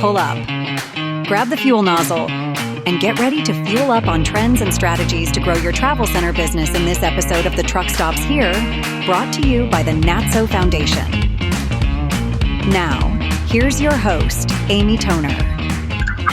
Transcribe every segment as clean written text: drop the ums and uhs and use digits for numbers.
pull up. Grab the fuel nozzle and get ready to fuel up on trends and strategies to grow your travel center business in this episode of The Truck Stops Here, brought to you by the NATSO Foundation. Now, here's your host, Amy Toner.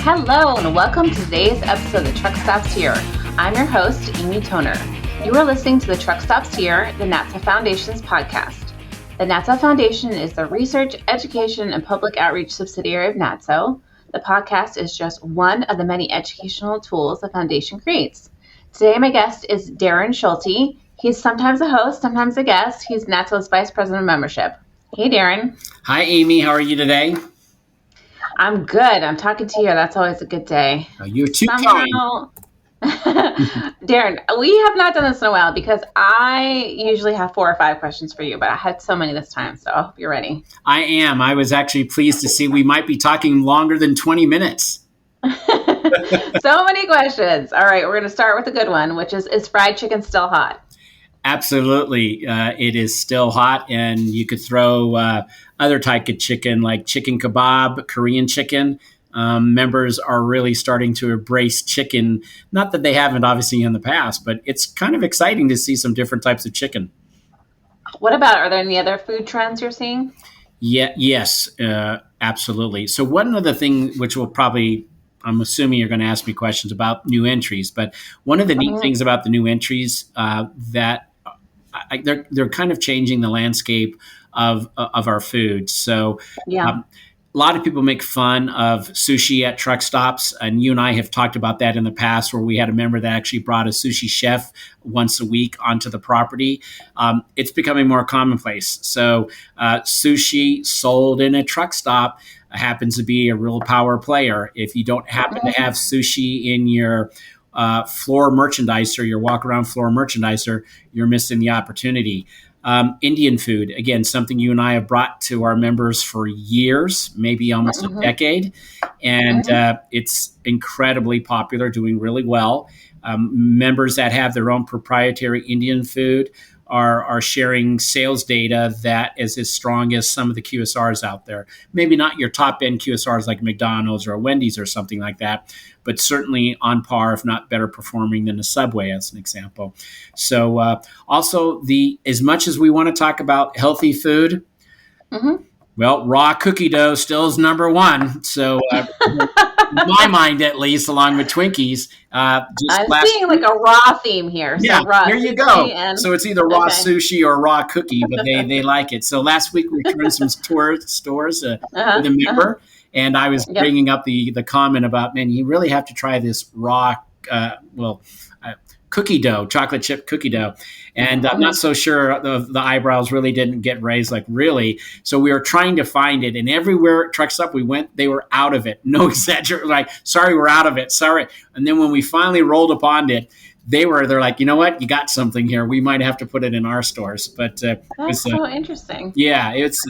Hello, and welcome to today's episode of The Truck Stops Here. I'm your host, Amy Toner. You are listening to The Truck Stops Here, the NATSO Foundation's podcast. The NATSO Foundation is the research, education, and public outreach subsidiary of NATSO. The podcast is just one of the many educational tools the foundation creates. Today, my guest is Darren Schulte. He's sometimes a host, sometimes a guest. He's NATSO's Vice President of Membership. Hey, Darren. Hi, Amy. How are you today? I'm good. I'm talking to you. That's always a good day. Oh, you're too kind. Darren, we have not done this in a while because I usually have 4 or 5 questions for you, but I had so many this time, so I hope you're ready. I am. I was actually pleased to see we might be talking longer than 20 minutes. So many questions. All right, we're going to start with a good one, which is fried chicken still hot? Absolutely. It is still hot, and you could throw other type of chicken like chicken kebab, Korean chicken. Members are really starting to embrace chicken. Not that they haven't, obviously, in the past, but it's kind of exciting to see some different types of chicken. What about, are there any other food trends you're seeing? Yes, absolutely. So one of the things which will probably, I'm assuming you're going to ask me questions about new entries, but one of the neat things about the new entries that they're kind of changing the landscape of our food. So a lot of people make fun of sushi at truck stops, and you and I have talked about that in the past where we had a member that actually brought a sushi chef once a week onto the property. It's becoming more commonplace. So sushi sold in a truck stop happens to be a real power player. If you don't happen to have sushi in your floor merchandiser, your walk-around floor merchandiser, you're missing the opportunity. Indian food, again, something you and I have brought to our members for years, maybe almost a decade. And it's incredibly popular, doing really well. Members that have their own proprietary Indian food are sharing sales data that is as strong as some of the QSRs out there. Maybe not your top-end QSRs like McDonald's or Wendy's or something like that, but certainly on par, if not better performing than a Subway, as an example. So also, as much as we want to talk about healthy food, well, raw cookie dough still is number one. So in my mind, at least, along with Twinkies. I'm seeing like a raw theme here. So yeah, raw here you go. So it's either raw sushi or raw cookie, but they like it. So last week we turned some stores with a member, and I was bringing up the comment about, man, you really have to try this raw, cookie dough, chocolate chip cookie dough. And I'm not so sure the eyebrows really didn't get raised, like really. So we were trying to find it, and everywhere truck stop we went, they were out of it. No exaggeration, like, sorry, we're out of it. Sorry. And then when we finally rolled upon it, they're like, you know what? You got something here. We might have to put it in our stores. But that's so interesting. Yeah, it's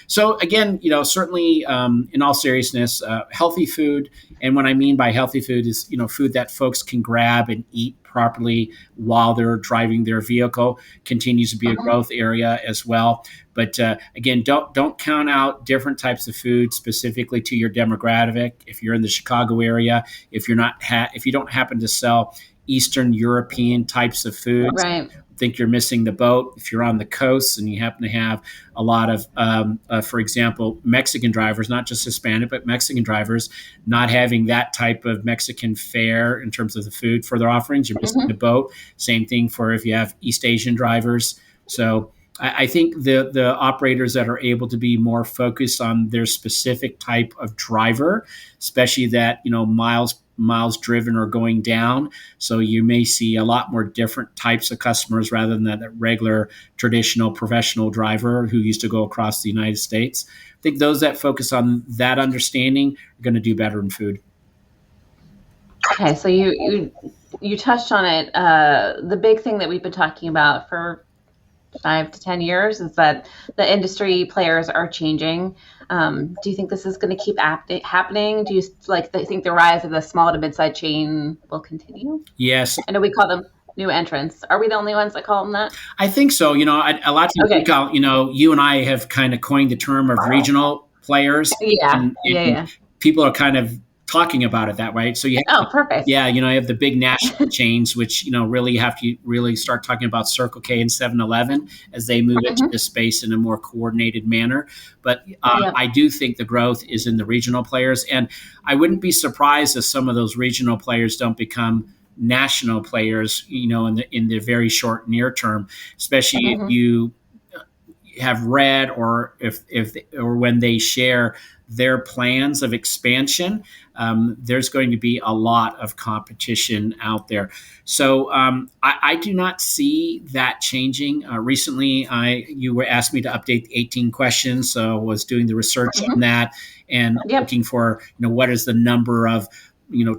so again, certainly in all seriousness, healthy food. And what I mean by healthy food is, food that folks can grab and eat properly while they're driving their vehicle continues to be a growth area as well. But again, don't count out different types of food specifically to your demographic. If you're in the Chicago area, if you're not, if you don't happen to sell Eastern European types of foods, right, I think you're missing the boat. If you're on the coast and you happen to have a lot of, for example, Mexican drivers, not just Hispanic, but Mexican drivers, not having that type of Mexican fare in terms of the food for their offerings, you're missing the boat. Same thing for if you have East Asian drivers. So I think the operators that are able to be more focused on their specific type of driver, especially that, miles driven are going down. So you may see a lot more different types of customers rather than that regular traditional professional driver who used to go across the United States. I think those that focus on that understanding are going to do better in food. Okay, so you touched on it. The big thing that we've been talking about for 5 to 10 years is that the industry players are changing. Do you think this is going to keep happening? Do you think the rise of the small to mid-sized chain will continue? Yes. I know we call them new entrants. Are we the only ones that call them that? I think so. A lot of people call, you and I have kind of coined the term of regional players. Yeah. people are kind of talking about it that way. So you Oh, have, perfect. yeah, you have the big national chains, which, really have to really start talking about Circle K and 7-Eleven as they move into Hmm. this space in a more coordinated manner. But Yep. I do think the growth is in the regional players. And I wouldn't be surprised if some of those regional players don't become national players, in the very short near term, especially if Hmm. you have read or if or when they share their plans of expansion, there's going to be a lot of competition out there. So I do not see that changing. Recently, you were asked me to update the 18 questions, so I was doing the research on Hmm. that and Yep. looking for what is the number of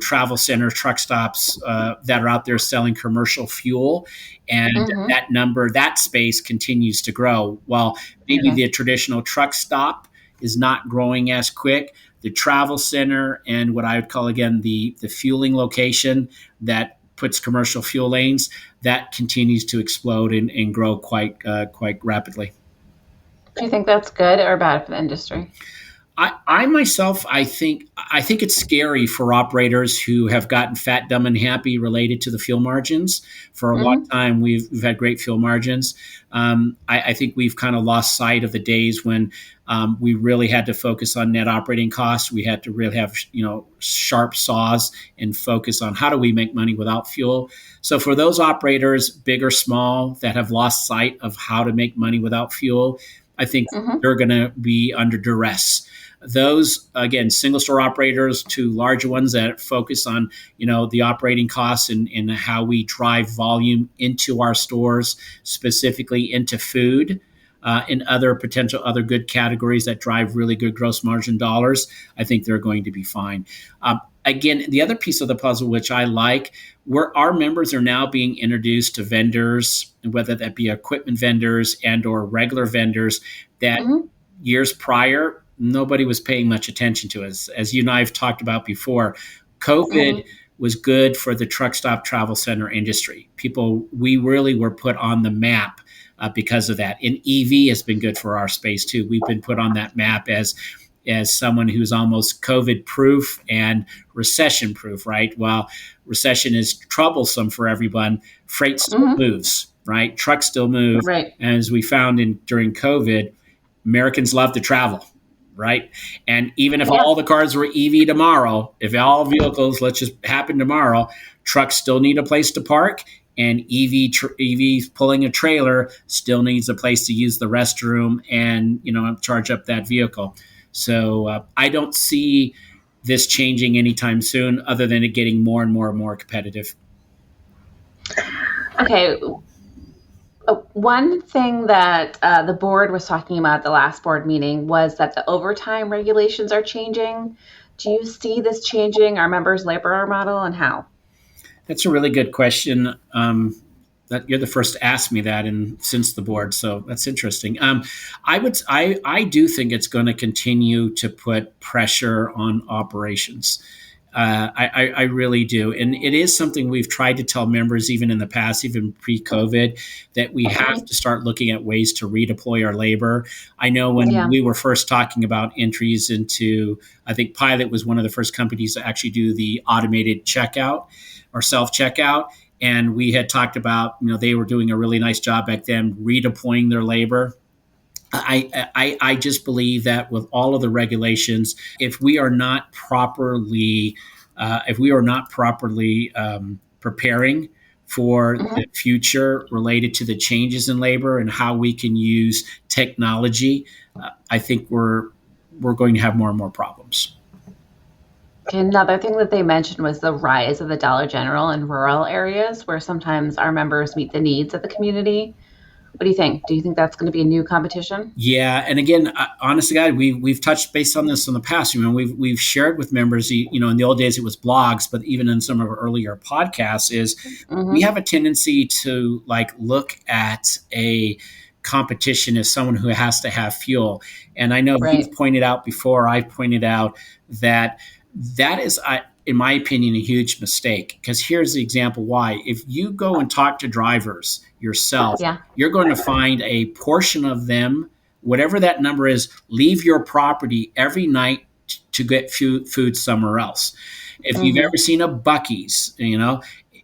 travel centers, truck stops that are out there selling commercial fuel, and Hmm. that space continues to grow. While maybe Okay. the traditional truck stop is not growing as quick, the travel center and what I would call again the fueling location that puts commercial fuel lanes, that continues to explode and grow quite rapidly. Do you think that's good or bad for the industry? I myself, I think it's scary for operators who have gotten fat, dumb, and happy related to the fuel margins. For a long Hmm. time, we've had great fuel margins. I think we've kind of lost sight of the days when we really had to focus on net operating costs. We had to really have sharp saws and focus on how do we make money without fuel. So for those operators, big or small, that have lost sight of how to make money without fuel, I think Hmm. they're going to be under duress. Those, again, single store operators to larger ones that focus on the operating costs and how we drive volume into our stores, specifically into food and other potential other good categories that drive really good gross margin dollars, I think they're going to be fine. Again, the other piece of the puzzle, which I like, where our members are now being introduced to vendors, whether that be equipment vendors and or regular vendors that Hmm. years prior, nobody was paying much attention to us. As you and I have talked about before, Hmm. COVID was good for the truck stop travel center industry. We really were put on the map because of that. And EV has been good for our space too. We've been put on that map as someone who's almost COVID proof and recession proof, right? While recession is troublesome for everyone, freight still Hmm. moves, right? Trucks still move. Right. And as we found during COVID, Americans love to travel, right? And even if all Yes. the cars were EV tomorrow, if all vehicles, let's just happen tomorrow, trucks still need a place to park, and EV pulling a trailer still needs a place to use the restroom and charge up that vehicle. So I don't see this changing anytime soon, other than it getting more and more and more competitive. Okay. One thing that the board was talking about at the last board meeting was that the overtime regulations are changing. Do you see this changing our members' labor model and how? That's a really good question. That you're the first to ask me that, and since the board, so that's interesting. I do think it's going to continue to put pressure on operations. I really do, and it is something we've tried to tell members even in the past, even pre-COVID, that we have Hmm. to start looking at ways to redeploy our labor. I know when Yeah. we were first talking about entries into, I think Pilot was one of the first companies to actually do the automated checkout or self checkout. And we had talked about, they were doing a really nice job back then redeploying their labor. I just believe that with all of the regulations, if we are not properly preparing for the Hmm. future related to the changes in labor and how we can use technology, I think we're going to have more and more problems. Another thing that they mentioned was the rise of the Dollar General in rural areas where sometimes our members meet the needs of the community. What do you think? Do you think that's going to be a new competition? Yeah, and again, honestly, God, we've touched base on this in the past. We've shared with members. In the old days it was blogs, but even in some of our earlier podcasts, is we Hmm. have a tendency to like look at a competition as someone who has to have fuel. And I know you've Right. pointed out before. I've pointed out that that is, in my opinion, a huge mistake. Because here's the example why: if you go and talk to drivers yourself, Yeah. you're going to find a portion of them, whatever that number is, leave your property every night to get food somewhere else. If you've Mm-hmm. ever seen a Buc-ee's,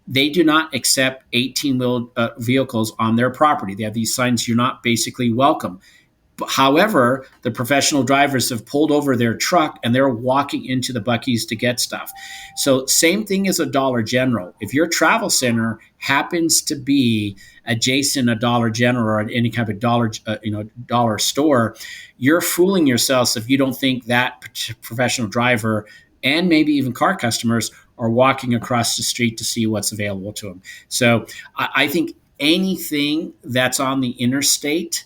they do not accept 18-wheel vehicles on their property. They have these signs, you're not basically welcome. However, the professional drivers have pulled over their truck and they're walking into the Buc-ee's to get stuff. So same thing as a Dollar General. If your travel center happens to be adjacent a Dollar General or any kind of dollar store, you're fooling yourselves if you don't think that professional driver and maybe even car customers are walking across the street to see what's available to them. So I think anything that's on the interstate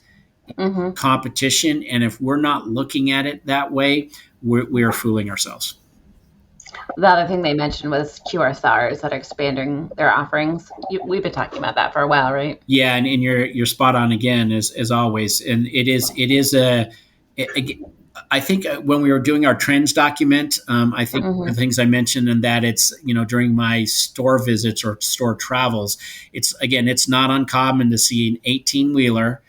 Mm-hmm. competition, and if we're not looking at it that way, we're fooling ourselves. The other thing they mentioned was QSRs that are expanding their offerings. We've been talking about that for a while, right? Yeah, and you're spot on again as always, and it is I think when we were doing our trends document, I think Mm-hmm. the things I mentioned and that it's during my store visits or store travels, it's not uncommon to see an 18-wheeler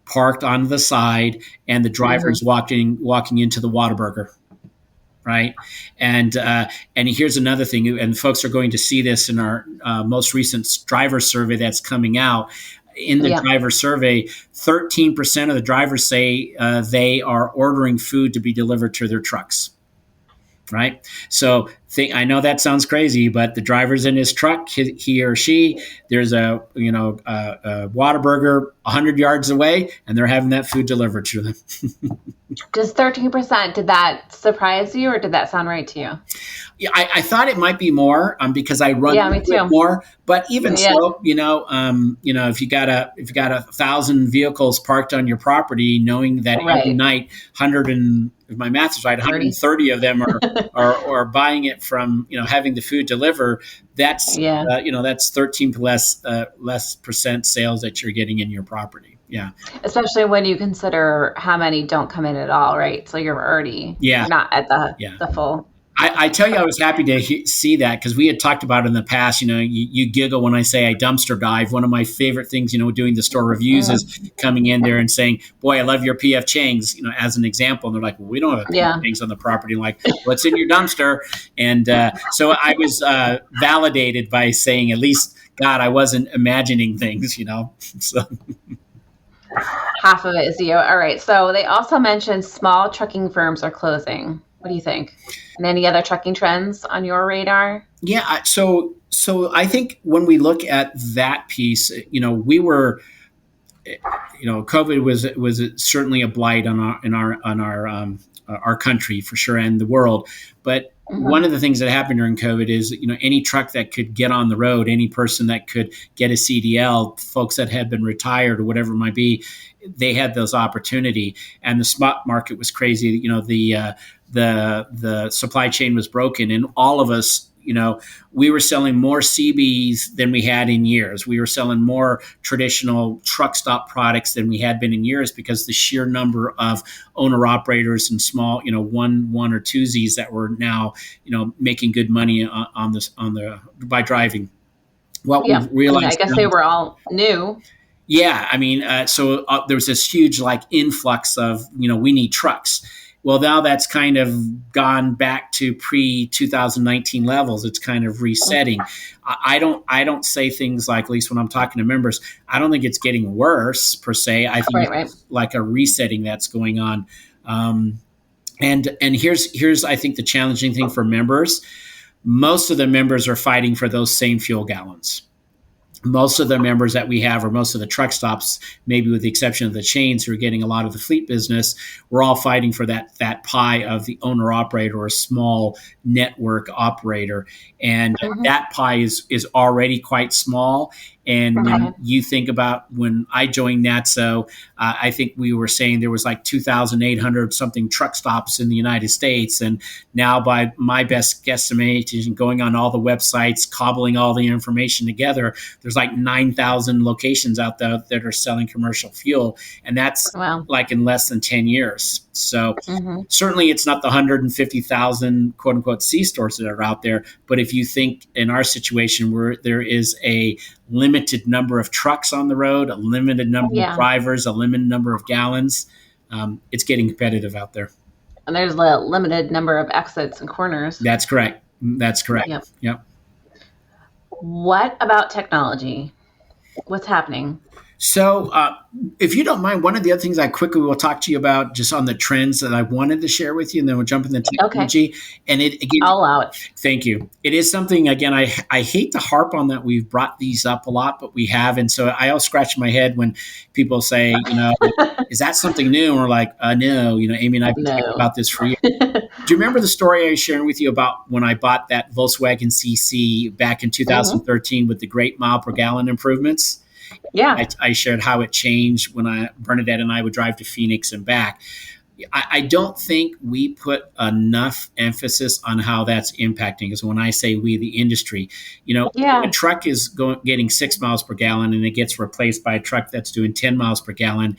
parked on the side and the driver's walking into the Whataburger, right? And here's another thing, and folks are going to see this in our most recent driver survey that's coming out. In the driver survey, 13% of the drivers say they are ordering food to be delivered to their trucks. Right. So I know that sounds crazy, but the driver's in his truck, he or she, there's a Whataburger 100 yards away and they're having that food delivered to them. Just 13%. Did that surprise you or did that sound right to you? Yeah, I thought it might be more because I run me too. more, but even so, if you got 1,000 vehicles parked on your property, knowing that every night, if my math is right, 130 of them are buying it from, having the food deliver. That's that's 13 less percent sales that you're getting in your property. Yeah. Especially when you consider how many don't come in at all, right? So you're already not at the full. I tell you, I was happy to see that because we had talked about it in the past. You giggle when I say I dumpster dive. One of my favorite things, doing the store reviews is coming in there and saying, "Boy, I love your PF Chang's," as an example. And they're like, "Well, we don't have PF Chang's on the property." I'm like, "What's in your dumpster?" And so I was validated by saying, at least, God, I wasn't imagining things. So. Half of it is you. All right. So they also mentioned small trucking firms are closing. What do you think? And any other trucking trends on your radar? Yeah. So I think when we look at that piece, we were, COVID was certainly a blight on our country for sure and the world. But one of the things that happened during COVID is, any truck that could get on the road, any person that could get a CDL, folks that had been retired or whatever it might be, they had those opportunity. And the spot market was crazy. The supply chain was broken, and all of us, we were selling more CBs than we had in years. We were selling more traditional truck stop products than we had been in years because the sheer number of owner operators and small, one or twosies that were now, making good money by driving. What we realized, I guess they were all new. Yeah, I mean, so there was this huge influx of we need trucks. Well, now that's kind of gone back to pre-2019 levels. It's kind of resetting. I don't say things like, at least when I'm talking to members, I don't think it's getting worse per se. I think it's like a resetting that's going on. And here's I think the challenging thing for members. Most of the members are fighting for those same fuel gallons. Most of the members that we have, or most of the truck stops, maybe with the exception of the chains who are getting a lot of the fleet business, we're all fighting for that pie of the owner operator or a small network operator. And that pie is already quite small. And when you think about when I joined NATSO, I think we were saying there was 2,800 something truck stops in the United States. And now by my best guesstimation, going on all the websites, cobbling all the information together, there's 9,000 locations out there that are selling commercial fuel. And that's in less than 10 years. So certainly it's not the 150,000 quote unquote C stores that are out there. But if you think in our situation where there is a limited number of trucks on the road, a limited number of drivers, a limited number of gallons, it's getting competitive out there. And there's a limited number of exits and corners. That's correct. That's correct. Yep. Yep. What about technology? What's happening? So, if you don't mind, one of the other things I quickly will talk to you about just on the trends that I wanted to share with you, and then we'll jump into technology. Okay. And it again, I'll allow it. Thank you. It is something, again, I hate to harp on that. We've brought these up a lot, but we have. And so I always scratch my head when people say, is that something new? And we're like, no, Amy and I have been talking about this for years. Do you remember the story I was sharing with you about when I bought that Volkswagen CC back in 2013 with the great mile per gallon improvements? Yeah. I shared how it changed when Bernadette and I would drive to Phoenix and back. I don't think we put enough emphasis on how that's impacting. Because when I say we, the industry, a truck is getting 6 miles per gallon and it gets replaced by a truck that's doing 10 miles per gallon.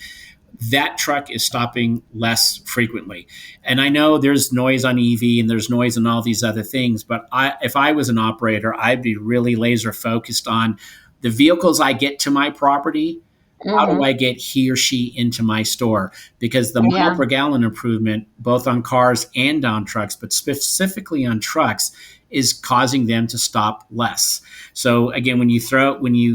That truck is stopping less frequently. And I know there's noise on EV and there's noise on all these other things, but if I was an operator, I'd be really laser focused on the vehicles I get to my property. How do I get he or she into my store? Because the mile per gallon improvement, both on cars and on trucks, but specifically on trucks, is causing them to stop less. So again, when you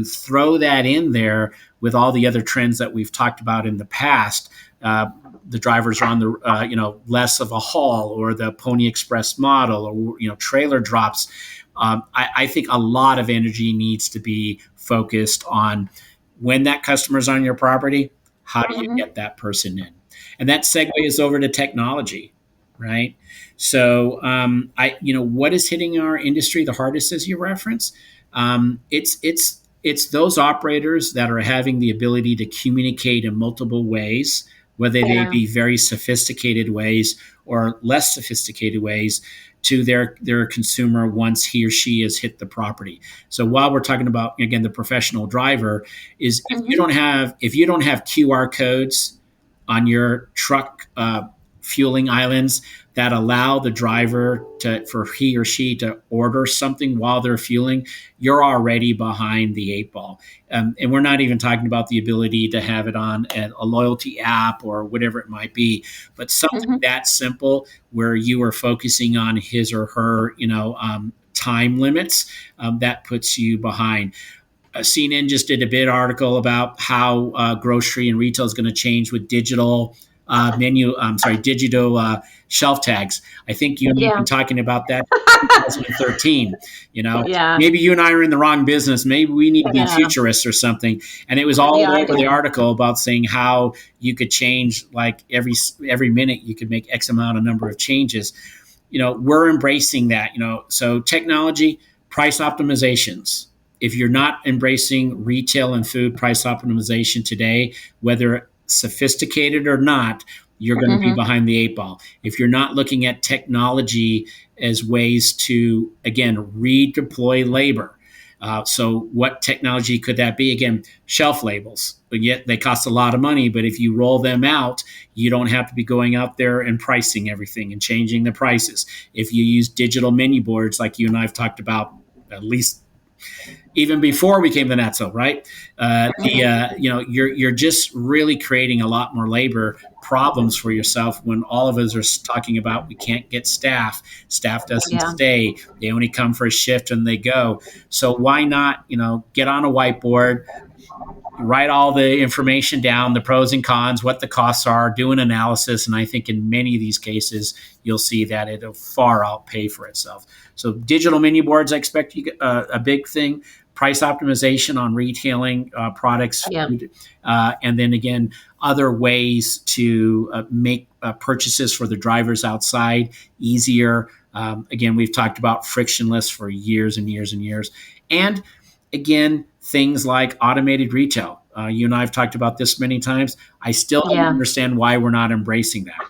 throw that in there with all the other trends that we've talked about in the past, the drivers are on the less of a haul, or the Pony Express model, or trailer drops. I think a lot of energy needs to be focused on when that customer's on your property, how do you get that person in? And that segues over to technology, right? So, what is hitting our industry the hardest, as you reference? It's those operators that are having the ability to communicate in multiple ways, whether they be very sophisticated ways or less sophisticated ways, to their consumer once he or she has hit the property. So while we're talking about, again, the professional driver, is if you don't have QR codes on your truck fueling islands that allow the driver for he or she to order something while they're fueling, you're already behind the 8 ball. And we're not even talking about the ability to have it on a loyalty app or whatever it might be, but something that simple where you are focusing on his or her, time limits, that puts you behind. CNN just did a big article about how grocery and retail is going to change with digital digital shelf tags. I think you and I have been talking about that in 2013. Maybe you and I are in the wrong business. Maybe we need to be futurists or something. And it was all over the article about saying how you could change, like every minute you could make X amount of number of changes. We're embracing that. So technology, price optimizations. If you're not embracing retail and food price optimization today, whether sophisticated or not, you're going to be behind the 8 ball. If you're not looking at technology as ways to, again, redeploy labor. So what technology could that be? Again, shelf labels, but yet they cost a lot of money. But if you roll them out, you don't have to be going out there and pricing everything and changing the prices. If you use digital menu boards like you and I have talked about, at least even before we came to NATSO, right? You're just really creating a lot more labor problems for yourself when all of us are talking about we can't get staff. Staff doesn't stay. They only come for a shift and they go. So why not, get on a whiteboard, write all the information down, the pros and cons, what the costs are, do an analysis. And I think in many of these cases, you'll see that it'll far outpay for itself. So digital menu boards, I expect a big thing. Price optimization on retailing products, food, and then again, other ways to make purchases for the drivers outside easier. Again, we've talked about frictionless for years and years and years. And again, things like automated retail. You and I have talked about this many times. I still don't understand why we're not embracing that.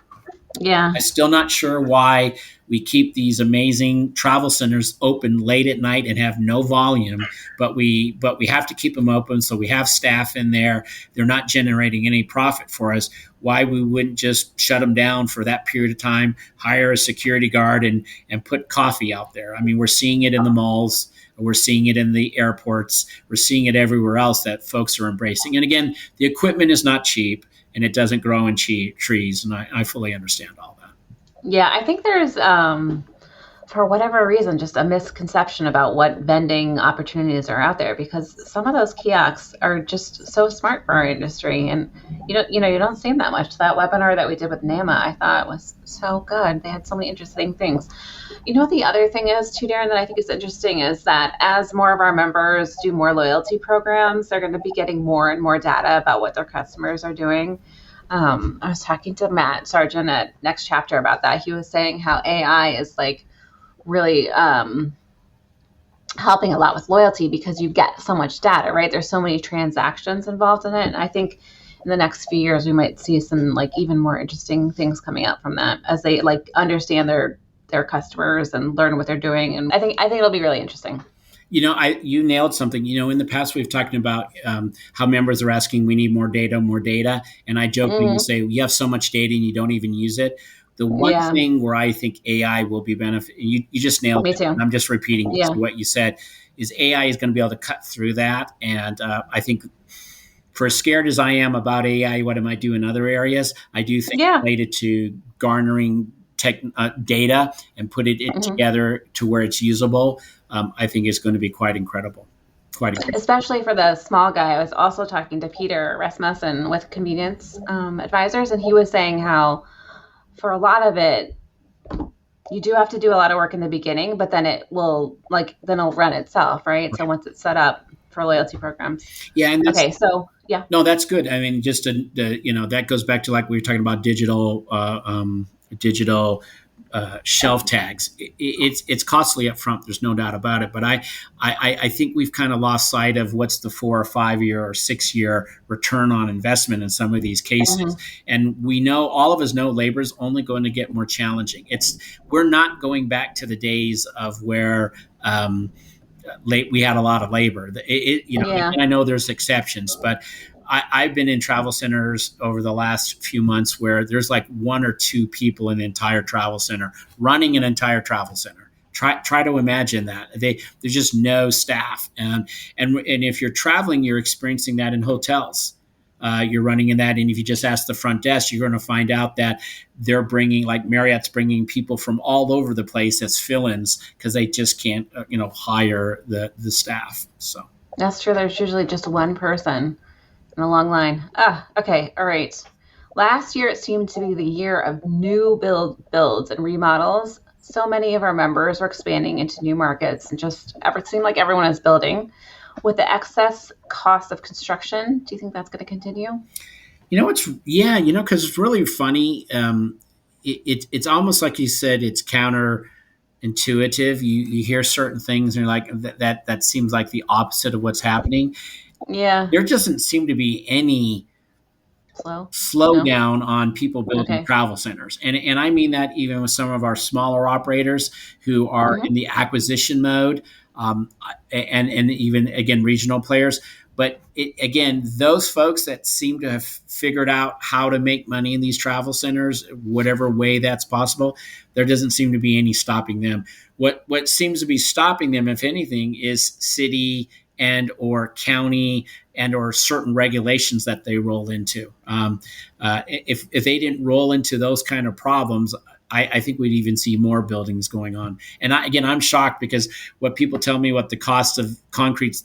I'm still not sure why we keep these amazing travel centers open late at night and have no volume, but we have to keep them open. So we have staff in there. They're not generating any profit for us. Why we wouldn't just shut them down for that period of time, hire a security guard and put coffee out there. I mean, we're seeing it in the malls. We're seeing it in the airports. We're seeing it everywhere else that folks are embracing. And again, the equipment is not cheap and it doesn't grow in trees. And I fully understand all that. Yeah, I think there's for whatever reason, just a misconception about what vending opportunities are out there because some of those kiosks are just so smart for our industry, and you don't see them that much. That webinar that we did with NAMA, I thought was so good. They had so many interesting things. You know what the other thing is too, Darren, that I think is interesting is that as more of our members do more loyalty programs, they're going to be getting more and more data about what their customers are doing. I was talking to Matt Sargent at Next Chapter about that. He was saying how AI is like really helping a lot with loyalty because you get so much data, right? There's so many transactions involved in it. And I think in the next few years, we might see some like even more interesting things coming out from that as they like understand their customers and learn what they're doing. And I think it'll be really interesting. You nailed something. In the past we've talked about how members are asking, we need more data, and I jokingly say you have so much data and you don't even use it. The one Yeah, thing where I think AI will be benefit, you just nailed me it, too. and I'm just repeating Yeah. what you said, is AI is going to be able to cut through that, and I think for as scared as I am about AI, what it might do in other areas, I do think Yeah. related to garnering data and put it hmm together to where it's usable, I think is going to be quite incredible. Quite incredible. Especially for the small guy. I was also talking to Peter Rasmussen with Convenience Advisors, and he was saying how for a lot of it, you do have to do a lot of work in the beginning, but then it'll run itself, right? So once it's set up for loyalty programs. Yeah, and that's Okay, so yeah. no, that's good. I mean, just that goes back to like we were talking about digital shelf tags. It's costly up front. There's no doubt about it. But I think we've kind of lost sight of what's the 4 or 5 year or 6 year return on investment in some of these cases. hmm And we know, all of us know, labor is only going to get more challenging. We're not going back to the days of where we had a lot of labor. Yeah. I know there's exceptions, but I've been in travel centers over the last few months where there's like one or two people in an entire travel center running an entire travel center. Try to imagine that. There's just no staff, and if you're traveling, you're experiencing that in hotels. You're running in that, and if you just ask the front desk, you're going to find out that they're bringing, like Marriott's bringing people from all over the place as fill-ins because they just can't, hire the staff. So That's true. There's usually just one person in a long line. Okay, all right. Last year it seemed to be the year of new builds and remodels. So many of our members were expanding into new markets and it seemed like everyone is building. With the excess cost of construction, do you think that's going to continue? because it's really funny. It's almost like you said, it's counterintuitive. You hear certain things and you're like, that seems like the opposite of what's happening. Yeah, There doesn't seem to be any slow. slow No. down on people building Okay. travel centers. And I mean that even with some of our smaller operators who are hmm in the acquisition mode, and even, again, regional players. But again, those folks that seem to have figured out how to make money in these travel centers, whatever way that's possible, there doesn't seem to be any stopping them. What seems to be stopping them, if anything, is city and or county and or certain regulations that they roll into. If they didn't roll into those kind of problems, I think we'd even see more buildings going on. And I'm shocked because what people tell me, what the cost of concrete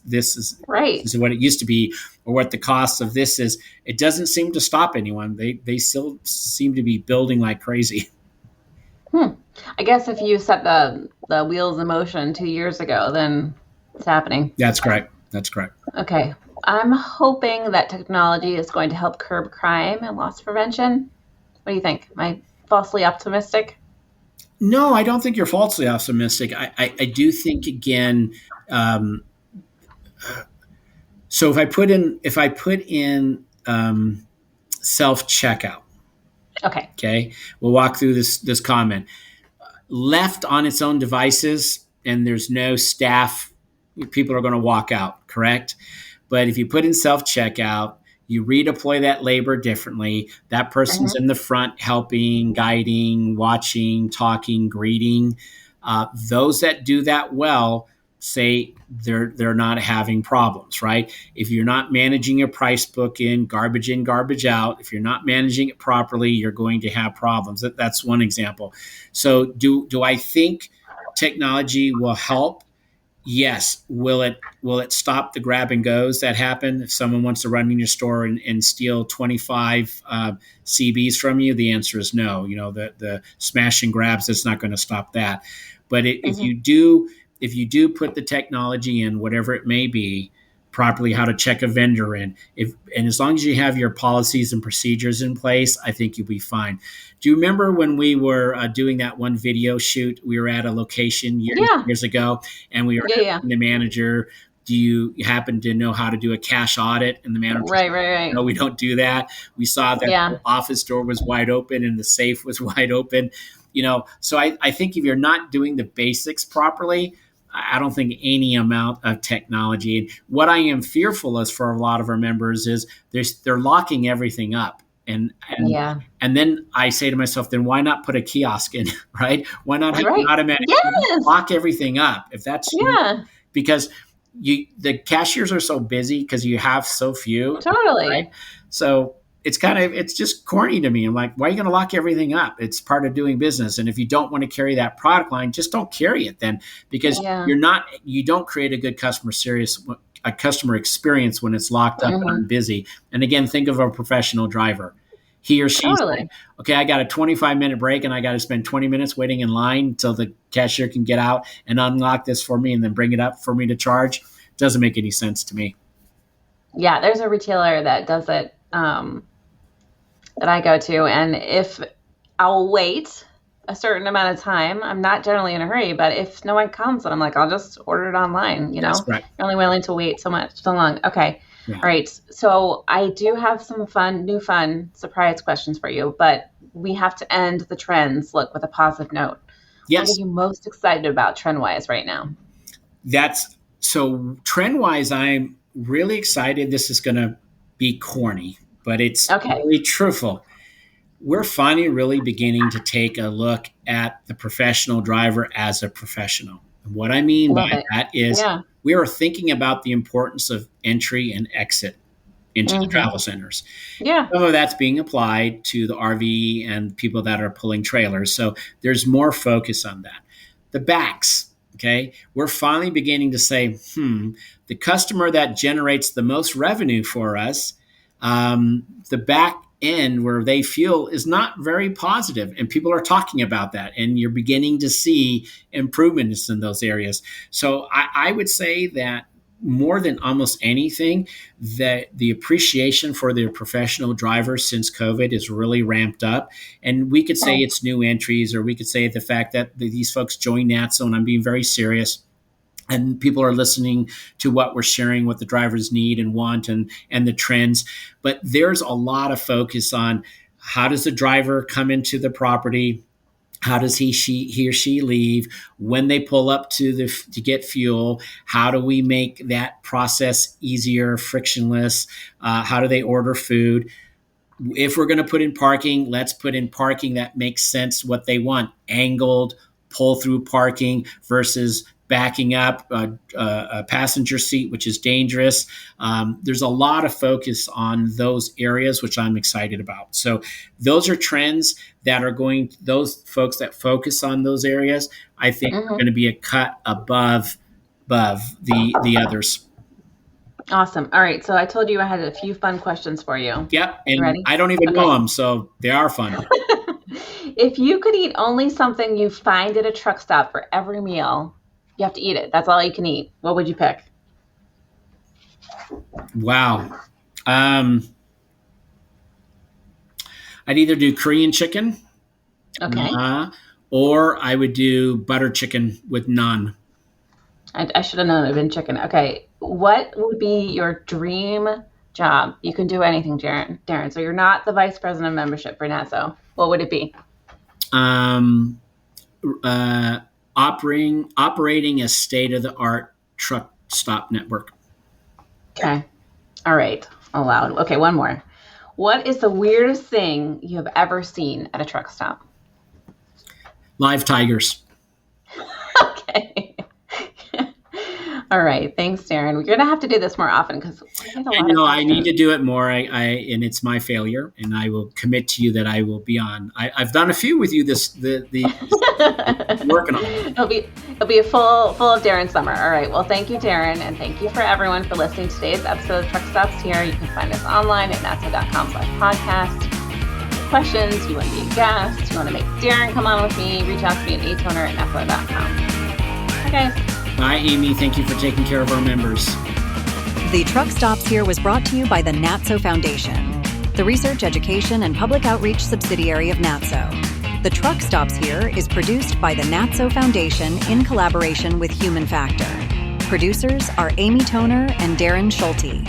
Right. is what it used to be, or what the cost of this is, it doesn't seem to stop anyone. They still seem to be building like crazy. Hmm. I guess if you set the wheels in motion 2 years ago, then it's happening. That's correct. That's correct. Okay. I'm hoping that technology is going to help curb crime and loss prevention. What do you think? Am I falsely optimistic? No, I don't think you're falsely optimistic. I do think, again. So if I put in self checkout, Okay. okay, we'll walk through this comment. Left on its own devices, and there's no staff, people are going to walk out, correct? But if you put in self checkout, you redeploy that labor differently. That person's hmm in the front helping, guiding, watching, talking, greeting. Those that do that well, say they're not having problems, right? If you're not managing your price book in, garbage out, if you're not managing it properly, you're going to have problems. That's one example. So do I think technology will help? Yes. Will it stop the grab and goes that happen? If someone wants to run in your store and steal 25 CBs from you, the answer is no. The smash and grabs, it's not going to stop that. But if you do put the technology in, whatever it may be, properly, how to check a vendor in, and as long as you have your policies and procedures in place, I think you'll be fine. Do you remember when we were doing that one video shoot? We were at a location years ago, and we were asking the manager, do you happen to know how to do a cash audit? And the manager Right. No, we don't do that. We saw that the office door was wide open and the safe was wide open. So I think if you're not doing the basics properly, I don't think any amount of technology. And what I am fearful of for a lot of our members is they're locking everything up. And then I say to myself, then why not put a kiosk in, right? Why not have an automatic lock everything up? If that's because the cashiers are so busy because you have so few. Totally. Right? So it's just corny to me. I'm like, why are you going to lock everything up? It's part of doing business. And if you don't want to carry that product line, just don't carry it then, because you don't create a good customer experience when it's locked up and busy. And again, think of a professional driver. He or she's like, okay, I got a 25-minute break and I got to spend 20 minutes waiting in line until the cashier can get out and unlock this for me and then bring it up for me to charge. Doesn't make any sense to me. Yeah, there's a retailer that does it that I go to, and if I'll wait a certain amount of time, I'm not generally in a hurry, but if no one comes, then I'm like, I'll just order it online, That's right. You're only willing to wait so long. Okay. Yeah. All right. So I do have some fun surprise questions for you, but we have to end the trends with a positive note. Yes. What are you most excited about trend-wise right now? So trend-wise, I'm really excited. This is going to be corny, but it's really truthful. We're finally really beginning to take a look at the professional driver as a professional. And what I mean by that is we are thinking about the importance of entry and exit into the travel centers. Yeah. Some of that's being applied to the RV and people that are pulling trailers. So there's more focus on that. The backs, okay? We're finally beginning to say, the customer that generates the most revenue for us, the back end where they fuel is not very positive, and people are talking about that, and you're beginning to see improvements in those areas. So I would say that more than almost anything, that the appreciation for the professional drivers since COVID is really ramped up. And we could say it's new entries, or we could say the fact that these folks join NATSO, and I'm being very serious, and people are listening to what we're sharing, what the drivers need and want, and the trends. But there's a lot of focus on how does the driver come into the property, how does he or she leave, when they pull up to get fuel, how do we make that process easier, frictionless, how do they order food. If we're going to put in parking, let's put in parking that makes sense, what they want, angled, pull-through parking versus backing up a passenger seat, which is dangerous. There's a lot of focus on those areas, which I'm excited about. So those are trends that are those folks that focus on those areas, I think are going to be a cut above the others. Awesome. All right. So I told you I had a few fun questions for you. Yep. And ready? I don't even know them, so they are fun. If you could eat only something you find at a truck stop for every meal, you have to eat it. That's all you can eat. What would you pick? Wow. I'd either do Korean chicken, or I would do butter chicken with naan. I should have known it would have been chicken. Okay. What would be your dream job? You can do anything, Darren. So you're not the vice president of membership for NATSO. What would it be? Operating a state-of-the-art truck stop network. Okay. All right. Allowed. Okay, one more. What is the weirdest thing you have ever seen at a truck stop? Live tigers. Okay. All right. Thanks, Darren. We're going to have to do this more often because I know I need to do it more. And it's my failure, and I will commit to you that I will be on. I've done a few with you. Working on it. It'll be a full of Darren summer. All right. Well, thank you, Darren, and thank you for everyone for listening to today's episode of Truck Stops Here. You can find us online at natso.com/podcast. Questions, you want to be a guest, you want to make Darren come on with me, reach out to me at atoner@natso.com. Bye, guys. Bye, Amy. Thank you for taking care of our members. The Truck Stops Here was brought to you by the NATSO Foundation, the research, education, and public outreach subsidiary of NATSO. The Truck Stops Here is produced by the NATSO Foundation in collaboration with Human Factor. Producers are Amy Toner and Darren Schulte.